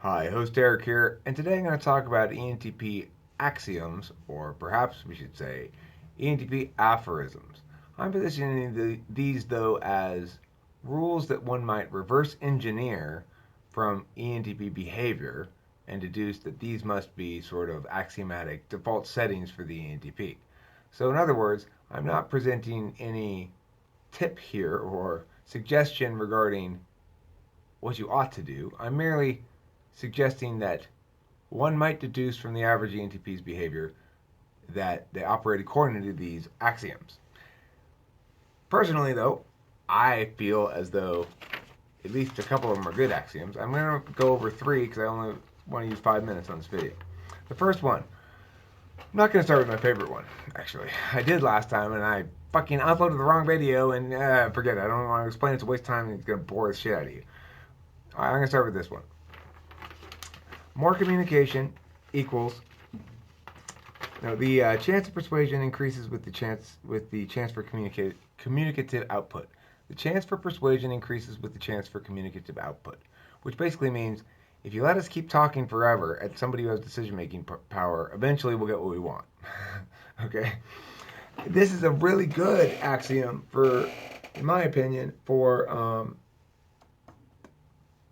Hi, host Eric here, and today I'm going to talk about ENTP axioms, or perhaps we should say ENTP aphorisms. I'm positioning these though as rules that one might reverse engineer from ENTP behavior and deduce that these must be sort of axiomatic default settings for the ENTP. So, in other words, I'm not presenting any tip here or suggestion regarding what you ought to do. I'm merely suggesting that one might deduce from the average ENTP's behavior that they operate according to these axioms. Personally, though, I feel as though at least a couple of them are good axioms. I'm going to go over three because I only want to use 5 minutes on this video. The first one, I'm not going to start with my favorite one, actually. I did last time and I fucking uploaded the wrong video and forget it. I don't want to explain it. It's a waste of time and it's going to bore the shit out of you. All right, I'm going to start with this one. More communication equals the chance of persuasion increases with the chance for communicative output. The chance for persuasion increases with the chance for communicative output, which basically means if you let us keep talking forever at somebody who has decision making power, eventually we'll get what we want. Okay, this is a really good axiom for, in my opinion, for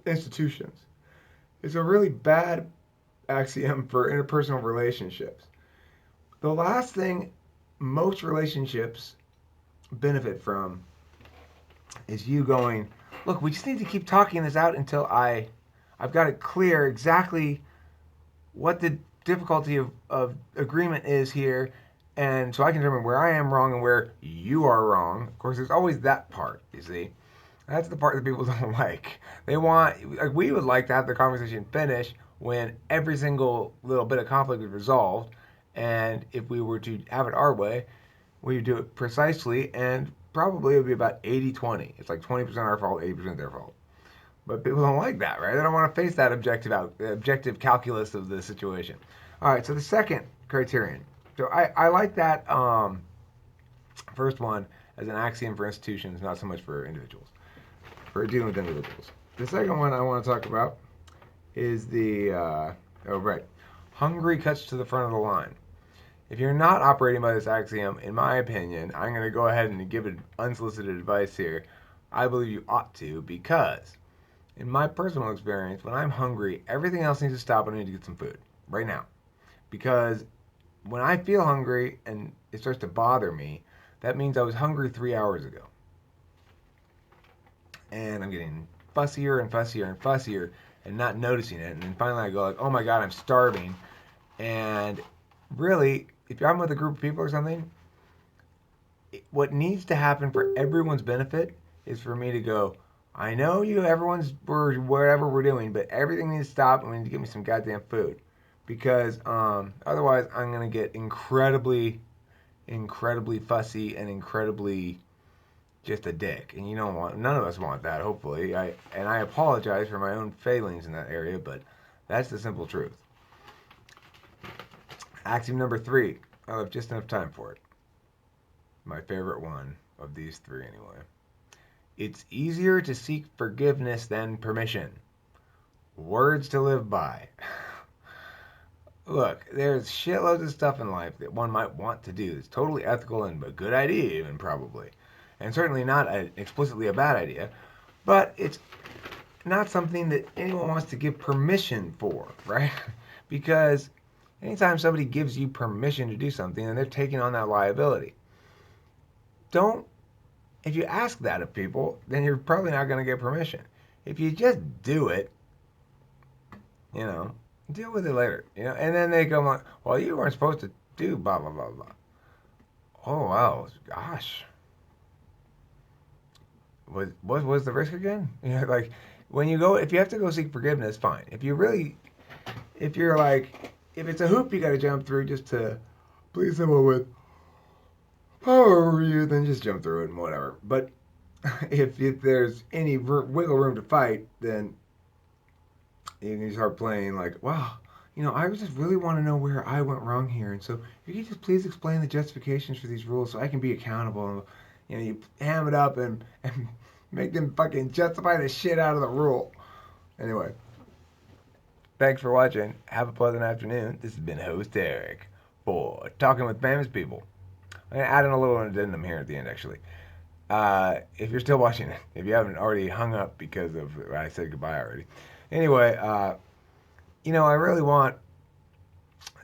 institutions. It's a really bad axiom for interpersonal relationships. The last thing most relationships benefit from is you going, look, we just need to keep talking this out until I've got it clear exactly what the difficulty of agreement is here, and so I can determine where I am wrong and where you are wrong. Of course, there's always that part, you see. That's the part that people don't like. They want, like, we would like to have the conversation finish when every single little bit of conflict is resolved. And if we were to have it our way, we would do it precisely, and probably it would be about 80-20. It's like 20% our fault, 80% their fault. But people don't like that, right? They don't want to face that objective calculus of the situation. All right, so the second criterion. So I like that first one as an axiom for institutions, not so much for individuals, for dealing with individuals. The second one I want to talk about is hungry cuts to the front of the line. If you're not operating by this axiom, in my opinion, I'm going to go ahead and give it unsolicited advice here. I believe you ought to, because in my personal experience, when I'm hungry, everything else needs to stop and I need to get some food right now. Because when I feel hungry and it starts to bother me, that means I was hungry 3 hours ago. And I'm getting fussier and fussier and fussier and not noticing it. And then finally I go like, oh my God, I'm starving. And really, if I'm with a group of people or something, what needs to happen for everyone's benefit is for me to go, I know everyone's whatever we're doing, but everything needs to stop and we need to get me some goddamn food. Because otherwise I'm going to get incredibly fussy and incredibly just a dick. And none of us want that, hopefully. I apologize for my own failings in that area, but that's the simple truth. Axiom number 3. I'll have just enough time for it. My favorite one of these three, anyway. It's easier to seek forgiveness than permission. Words to live by. Look, there's shitloads of stuff in life that one might want to do. It's totally ethical and a good idea, even probably. And certainly not explicitly a bad idea. But it's not something that anyone wants to give permission for, right? Because anytime somebody gives you permission to do something, then they're taking on that liability. If you ask that of people, then you're probably not going to get permission. If you just do it, deal with it later, and then they go like, well, you weren't supposed to do blah, blah, blah, blah. Oh, wow, gosh. What was the risk again? Like, when you go, if you have to go seek forgiveness, fine. If it's a hoop you got to jump through just to please someone with power over you, then just jump through it and whatever. But if there's any wiggle room to fight, then you can start playing like, wow, I just really want to know where I went wrong here. And so if you could just please explain the justifications for these rules so I can be accountable. And, you ham it up and make them fucking justify the shit out of the rule. Anyway, Thanks for watching. Have a pleasant afternoon. This has been host Eric for Talking with Famous People. I'm going to add in a little addendum here at the end, actually. If you're still watching it, if you haven't already hung up because of I said goodbye already. Anyway, I really want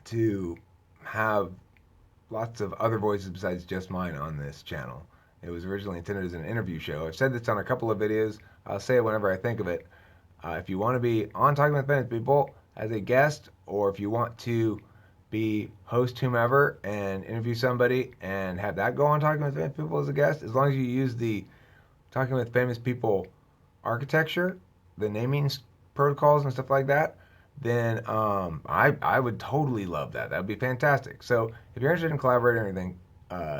to have lots of other voices besides just mine on this channel. It was originally intended as an interview show. I've said this on a couple of videos. I'll say it whenever I think of it. If you want to be on Talking with Famous People as a guest, or if you want to be host whomever and interview somebody and have that go on Talking with Famous People as a guest, as long as you use the Talking with Famous People architecture, the naming protocols and stuff like that, then I would totally love that. That would be fantastic. So if you're interested in collaborating or anything,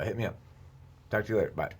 hit me up. Talk to you later. Bye.